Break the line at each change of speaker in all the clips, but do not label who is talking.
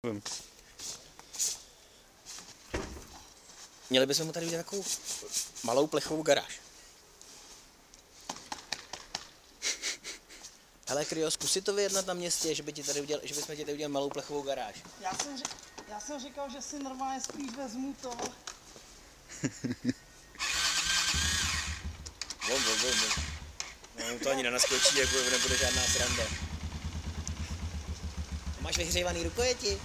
Vím.
Měli bychom mu tady udělat takovou malou plechovou garáž. Hele, Kryo, zkus si to vyjednat na městě, že bychom ti tady udělali malou plechovou garáž.
Já jsem říkal, že si normálně spíš vezmu to.
Bom. No, to ani nenaskočí, jak nebude žádná sranda. Máš vyhřívaný rukojeti?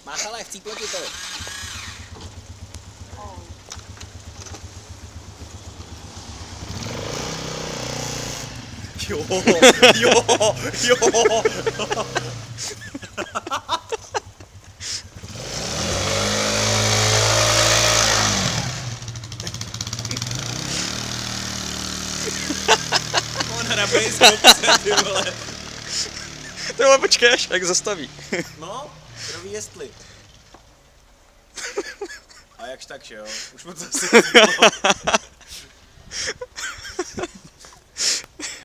Máchala, chcíplo ti to. Jo. On hrabe z kopce, ty vole.
Ty vole, počkej, až jak zastaví.
No, kdo ví jestli. A jakž tak, že jo? Už mu to asi